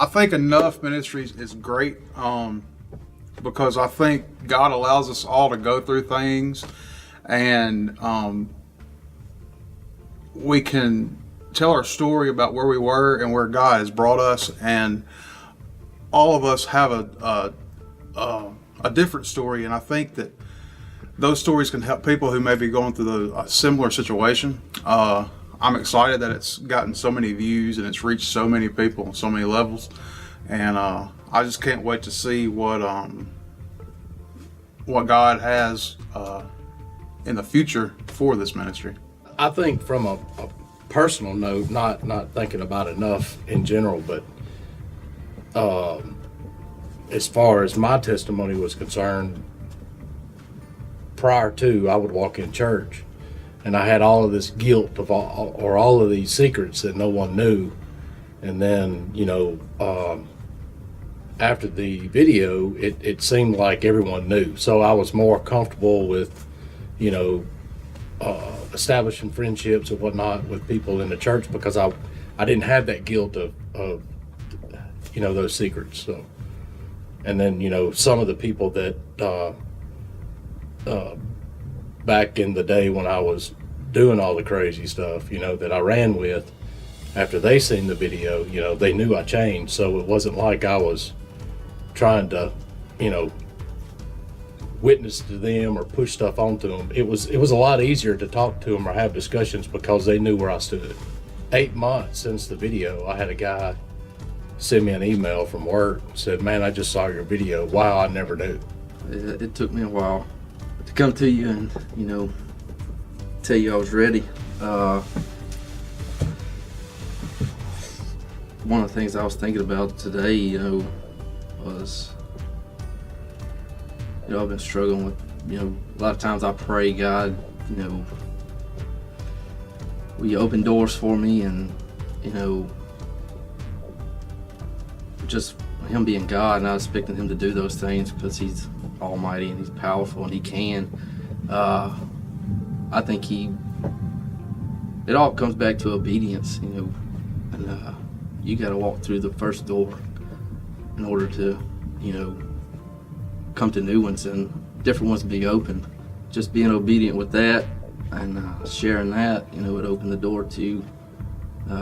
I think Enough Ministries is great because I think God allows us all to go through things, and we can tell our story about where we were and where God has brought us, and all of us have a different story, and I think that those stories can help people who may be going through a similar situation. I'm excited that it's gotten so many views and it's reached so many people on so many levels, and I just can't wait to see what God has in the future for this ministry. I think from a personal note, not thinking about Enough in general, but as far as my testimony was concerned, prior to, I would walk in church and I had all of this guilt of all of these secrets that no one knew. And then, after the video, it seemed like everyone knew. So I was more comfortable with, establishing friendships and whatnot with people in the church because I didn't have that guilt of those secrets. So, and then, some of the people that, back in the day when I was doing all the crazy stuff, that I ran with, after they seen the video, they knew I changed. So it wasn't like I was trying to, witness to them or push stuff onto them. It was a lot easier to talk to them or have discussions because they knew where I stood. 8 months since the video, I had a guy send me an email from work, said, "Man, I just saw your video. Wow, I never knew." It took me a while to come to you and, tell you I was ready. One of the things I was thinking about today, was, I've been struggling with, a lot of times I pray, God, will you open doors for me? And, just him being God, and I was expecting him to do those things because he's almighty and he's powerful and he can. I think it all comes back to obedience, and you got to walk through the first door in order to, come to new ones and different ones be open. Just being obedient with that and sharing that, it opened the door to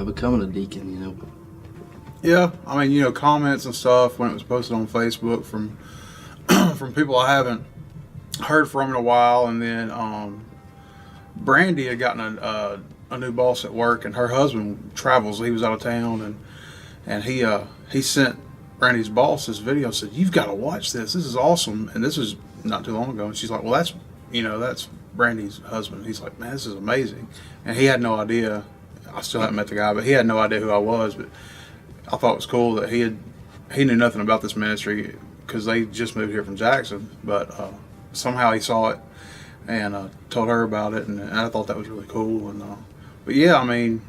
becoming a deacon, Yeah, I mean, comments and stuff when it was posted on Facebook from from people I haven't heard from in a while, and then Brandy had gotten a new boss at work, and her husband travels. He was out of town, and he sent Brandy's boss this video, said, "You've got to watch this. This is awesome." And this was not too long ago, and she's like, "Well, that's Brandy's husband." He's like, "Man, this is amazing," and he had no idea. I still haven't met the guy, but he had no idea who I was. But I thought it was cool that he knew nothing about this ministry because they just moved here from Jackson, but somehow he saw it and told her about it, and I thought that was really cool. And but yeah, I mean,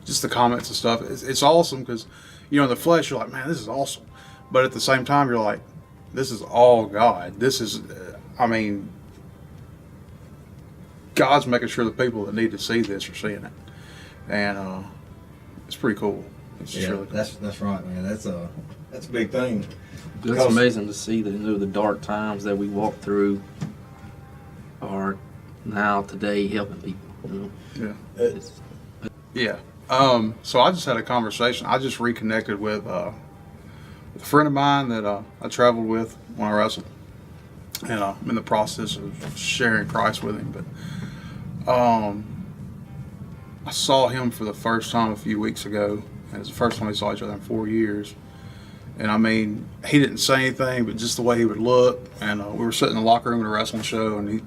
just the comments and stuff, it's awesome because in the flesh you're like, man, this is awesome, but at the same time you're like, this is all God. This is, God's making sure the people that need to see this are seeing it, and it's pretty cool. It's just really cool. That's right, man. That's a big thing. It's amazing to see that the dark times that we walk through are now today helping people. Yeah. So I just had a conversation. I just reconnected with a friend of mine that I traveled with when I wrestled, and I'm in the process of sharing Christ with him. But I saw him for the first time a few weeks ago, and it's the first time we saw each other in 4 years. And I mean, he didn't say anything, but just the way he would look. And we were sitting in the locker room at a wrestling show, and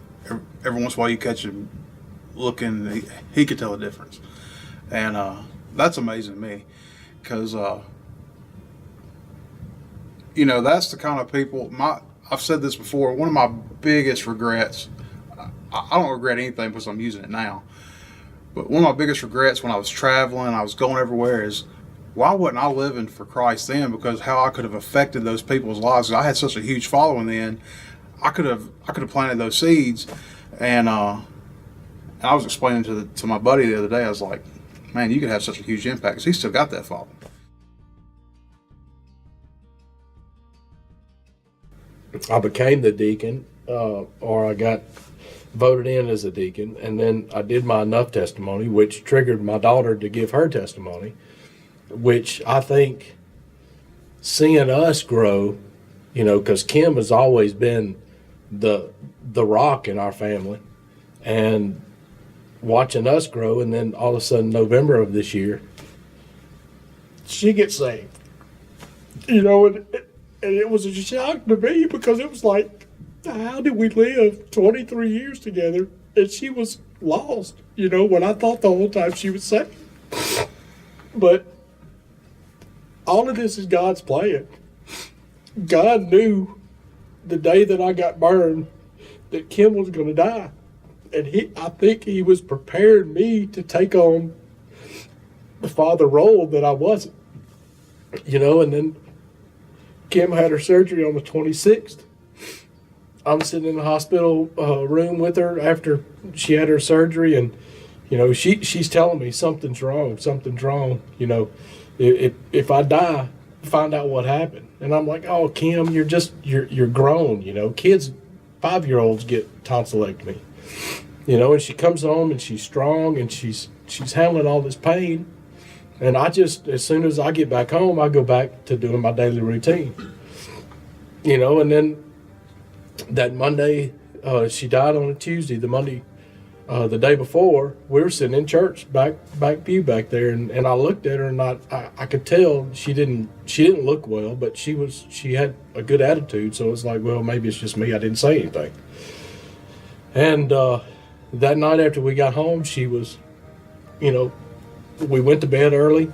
every once in a while you catch him looking, he could tell the difference. And that's amazing to me because, that's the kind of people, I've said this before, one of my biggest regrets, I don't regret anything because I'm using it now, but one of my biggest regrets when I was traveling, I was going everywhere, is why wasn't I living for Christ then? Because how I could have affected those people's lives. I had such a huge following then. I could have planted those seeds, and I was explaining to my buddy the other day. I was like, man, you could have such a huge impact because he's still got that following. I became the deacon, or I got voted in as a deacon, and then I did my enough testimony, which triggered my daughter to give her testimony, which I think seeing us grow, you know, because Kim has always been the rock in our family, and watching us grow, and then all of a sudden November of this year, she gets saved. You know, and it was a shock to me because it was like, how did we live 23 years together and she was lost, you know, when I thought the whole time she was saved. But all of this is God's plan. God knew the day that I got burned that Kim was going to die. And I think he was preparing me to take on the father role that I wasn't. You know, and then Kim had her surgery on the 26th. I'm sitting in the hospital room with her after she had her surgery, and you know she's telling me something's wrong. You know, if I die, find out what happened. And I'm like, oh, Kim, you're grown. You know, kids, 5-year-olds get tonsillectomy. You know, and she comes home and she's strong and she's handling all this pain. And I just, as soon as I get back home, I go back to doing my daily routine. You know, and then that Monday, she died on a Tuesday. The Monday, the day before, we were sitting in church, back pew back there, and I looked at her and I could tell she didn't look well, but she had a good attitude. So it was like, well, maybe it's just me. I didn't say anything. And that night after we got home, she was, you know, we went to bed early.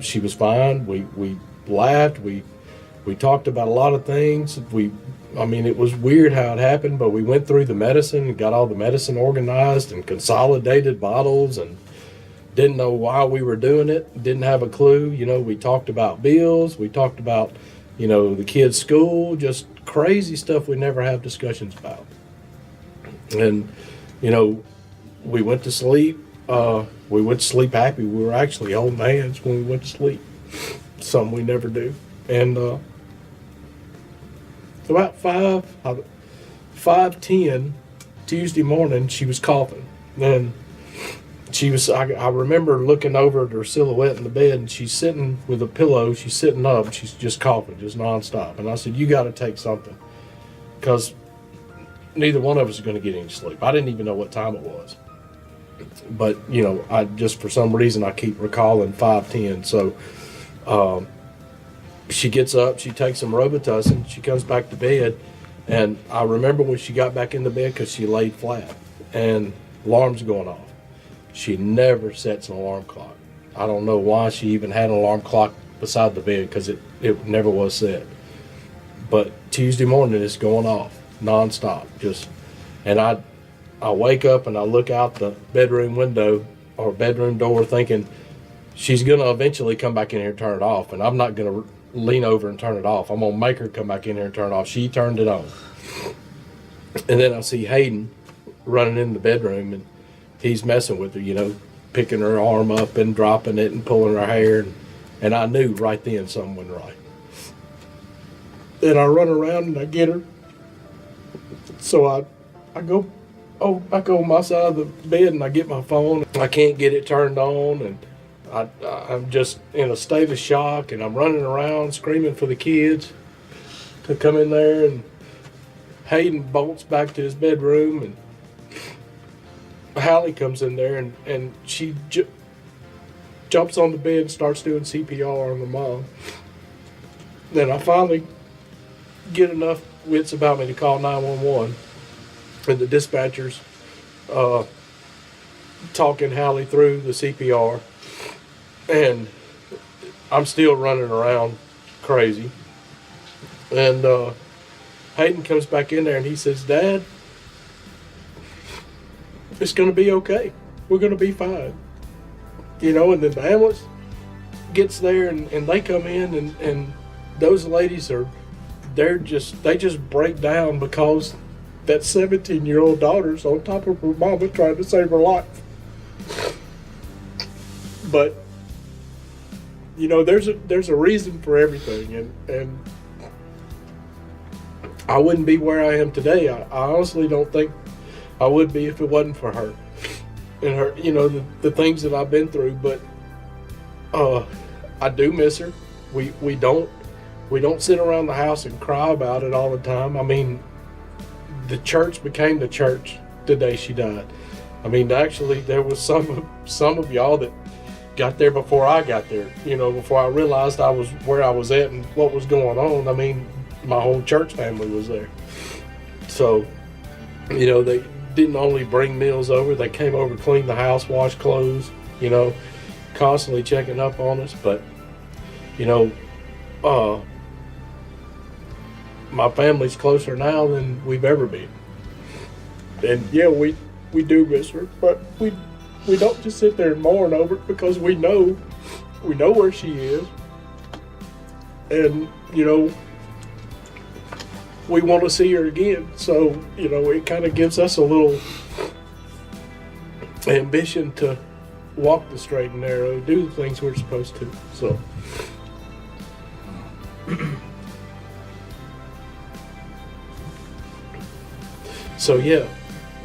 She was fine. We laughed. We talked about a lot of things. I mean, it was weird how it happened, but we went through the medicine and got all the medicine organized and consolidated bottles and didn't know why we were doing it. Didn't have a clue. You know, we talked about bills. We talked about, you know, the kids' school, just crazy stuff we never have discussions about. And, you know, we went to sleep. We went to sleep happy. We were actually holding hands when we went to sleep. Something we never do. And about 5:10 Tuesday morning, she was coughing. And I remember looking over at her silhouette in the bed, and she's sitting with a pillow. She's sitting up. She's just coughing, just nonstop. And I said, you got to take something, because neither one of us is going to get any sleep. I didn't even know what time it was. But, you know, I just, for some reason, I keep recalling 5:10. So she gets up, she takes some Robitussin, she comes back to bed, and I remember when she got back in the bed because she laid flat, and alarm's going off. She never sets an alarm clock. I don't know why she even had an alarm clock beside the bed, because it never was set. But Tuesday morning, it's going off nonstop. And I wake up and I look out the bedroom window or bedroom door thinking she's going to eventually come back in here and turn it off. And I'm not going to lean over and turn it off. I'm going to make her come back in here and turn it off. She turned it on. And then I see Hayden running in the bedroom, and he's messing with her, you know, picking her arm up and dropping it and pulling her hair. And I knew right then something wasn't right. Then I run around and I get her. So I go back on my side of the bed and I get my phone. I can't get it turned on, and I'm just in a state of shock, and I'm running around screaming for the kids to come in there, and Hayden bolts back to his bedroom, and Hallie comes in there, and she jumps on the bed and starts doing CPR on the mom. Then I finally get enough wits about me to call 911, and the dispatchers talking Hallie through the CPR, and I'm still running around crazy. And Hayden comes back in there and he says, Dad, it's going to be okay. We're going to be fine. You know, and then the ambulance gets there, and they come in, and those ladies they just break down, because that 17-year-old daughter's on top of her mama trying to save her life. But, you know, there's a reason for everything, and I wouldn't be where I am today. I honestly don't think I would be if it wasn't for her and her, the things that I've been through. But I do miss her. We don't sit around the house and cry about it all the time. I mean, the church became the church the day she died. I mean, actually, there was some of y'all that got there before I got there. Before I realized I was where I was at and what was going on. I mean, my whole church family was there. So, they didn't only bring meals over, they came over, cleaned the house, washed clothes, constantly checking up on us. But, my family's closer now than we've ever been. And yeah, we do miss her, but we don't just sit there and mourn over it, because we know where she is. And, we want to see her again. So, it kind of gives us a little ambition to walk the straight and narrow, do the things we're supposed to. So yeah,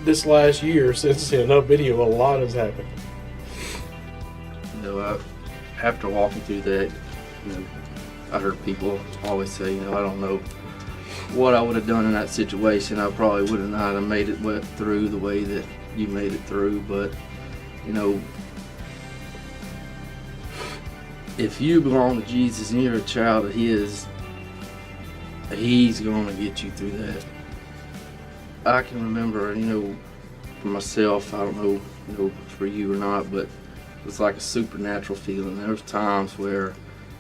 this last year since the Enough Video, a lot has happened. After walking through that, I heard people always say, I don't know what I would have done in that situation. I probably would have not have made it through the way that you made it through. But, if you belong to Jesus and you're a child of His, He's going to get you through that. I can remember, for myself, I don't know, for you or not, but it was like a supernatural feeling. There was times where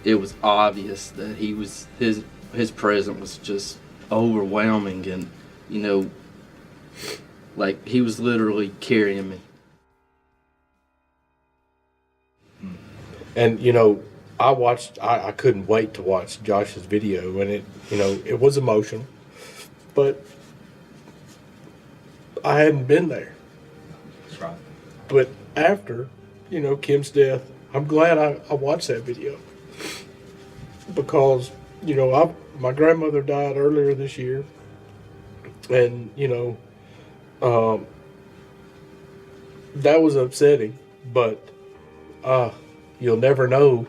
it was obvious that his presence was just overwhelming, and like he was literally carrying me. And I couldn't wait to watch Josh's video, and it was emotional, but I hadn't been there. That's right. But after, Kim's death, I'm glad I watched that video, because, my grandmother died earlier this year, and, that was upsetting, but you'll never know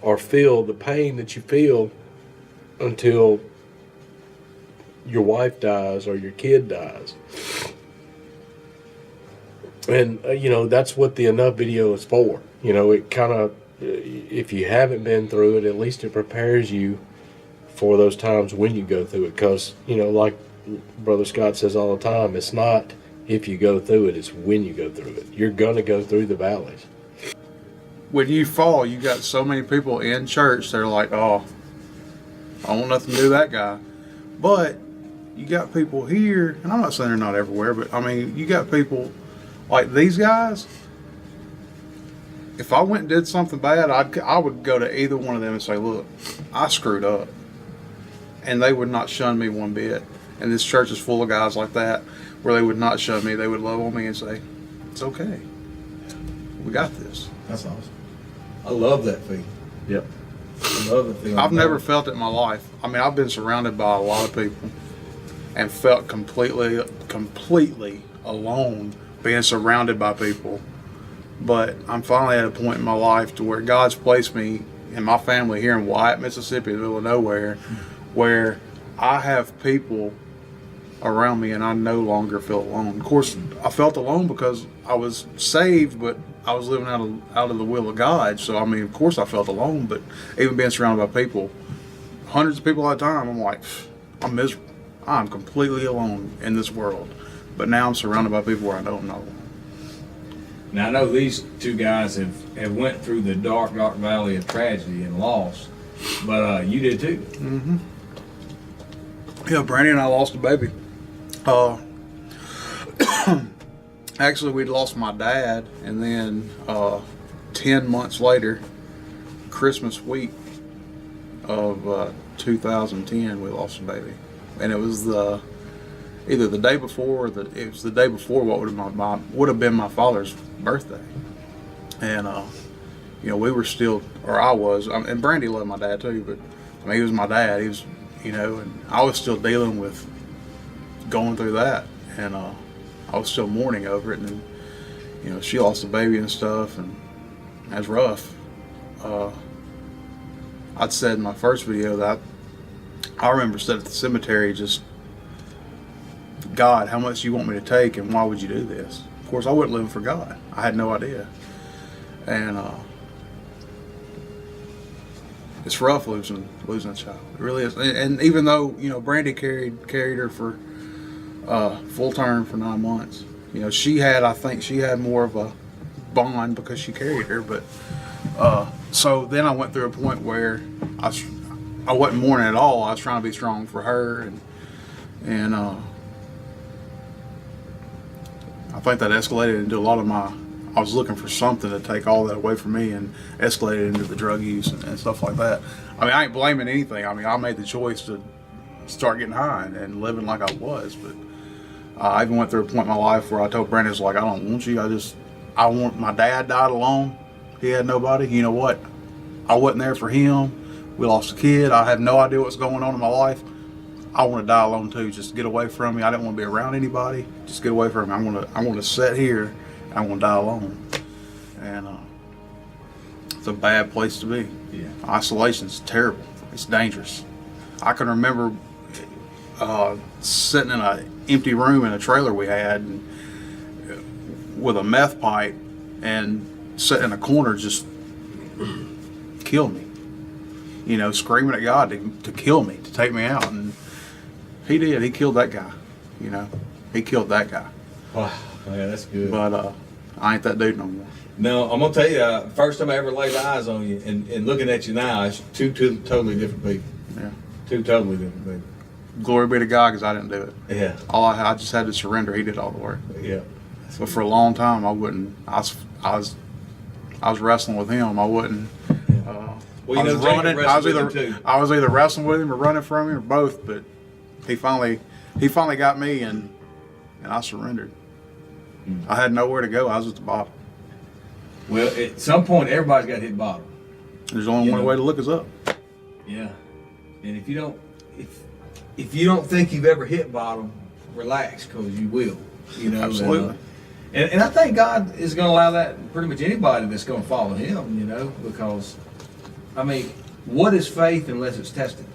or feel the pain that you feel until your wife dies or your kid dies. And, that's what the Enough Video is for. It kind of, if you haven't been through it, at least it prepares you for those times when you go through it. Because, like Brother Scott says all the time, it's not if you go through it, it's when you go through it. You're going to go through the valleys. When you fall, you got so many people in church, they're like, oh, I want nothing to do with that guy. But you got people here, and I'm not saying they're not everywhere, but I mean, you got people like these guys. If I went and did something bad, I would go to either one of them and say, look, I screwed up. And they would not shun me one bit. And this church is full of guys like that, where they would not shun me. They would love on me and say, it's okay. We got this. That's awesome. I love that feeling. Yep. I love the feeling. I've never felt it in my life. I mean, I've been surrounded by a lot of people and felt completely alone being surrounded by people. But I'm finally at a point in my life to where God's placed me and my family here in Wyatt, Mississippi, in the middle of nowhere, where I have people around me and I no longer feel alone. Of course, I felt alone because I was saved, but I was living out of the will of God. So, I mean, of course I felt alone, but even being surrounded by people, hundreds of people at a time, I'm like, I'm miserable. I'm completely alone in this world. But now I'm surrounded by people where I don't know. Now, I know these two guys have went through the dark valley of tragedy and loss, but you did too. Mm-hmm. Yeah, Brandy and I lost a baby. Actually, we'd lost my dad, and then 10 months later, Christmas week of 2010, we lost a baby. And it was either the day before, or it was the day before what would have been my father's birthday. And we were still, or I was, and Brandy loved my dad too, but I mean, he was my dad. He you know, and I was still dealing with going through that, and I was still mourning over it, and then, you know, she lost a baby and stuff, and that's rough. I'd said in my first video that I remember sitting at the cemetery just, God, how much do you want me to take, and why would you do this? Of course, I wasn't living for God. I had no idea. And it's rough losing a child. It really is. And even though, you know, Brandy carried her for full term for 9 months. You know, I think she had more of a bond because she carried her. But so then I went through a point where I wasn't mourning at all. I was trying to be strong for her, and I think that escalated into a lot of I was looking for something to take all that away from me, and escalated into the drug use and stuff like that. I mean, I ain't blaming anything. I mean, I made the choice to start getting high and living like I was. But I even went through a point in my life where I told Brandon, I was like, I don't want you. I want, my dad died alone. He had nobody. You know what? I wasn't there for him. We lost a kid. I have no idea what's going on in my life. I want to die alone too. Just get away from me. I didn't want to be around anybody. Just get away from me. I'm going to sit here. I'm going to die alone. And it's a bad place to be. Yeah. Isolation's terrible. It's dangerous. I can remember sitting in an empty room in a trailer we had with a meth pipe, and sitting in a corner just kill me. You know, screaming at God to kill me, to take me out. And he did. He killed that guy. You know, he killed that guy. Wow, yeah, that's good. But I ain't that dude no more. No, I'm gonna tell you, first time I ever laid eyes on you, and looking at you now, it's two totally different people. Yeah. Two totally different people. Glory be to God, because I didn't do it. Yeah, I just had to surrender. He did all the work. yeah. But for a long time, I wouldn't. I was wrestling with him. I wouldn't. Well, I was Jacob running. wrestled with him, too. I was either wrestling with him or running from him, or both. But he finally got me, and I surrendered. I had nowhere to go. I was at the bottom. Well, at some point, everybody's got to hit bottom. There's only You one know. way to look us up. Yeah, and if you don't think you've ever hit bottom, relax, because you will. You know, Absolutely. And I think God is going to allow that pretty much anybody that's going to follow Him. You know, because I mean, what is faith unless it's tested?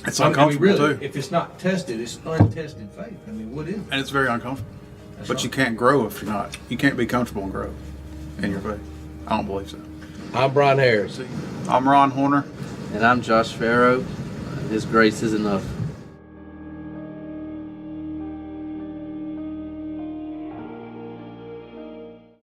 It's I mean, uncomfortable really, too, if it's not tested, it's untested faith. I mean, what is it? and it's very uncomfortable. That's But right. you can't grow if you're not. You can't be comfortable and grow in your faith. I don't believe so. I'm Brian Harris. I'm Ron Horner. And I'm Josh Farrow. His grace is enough.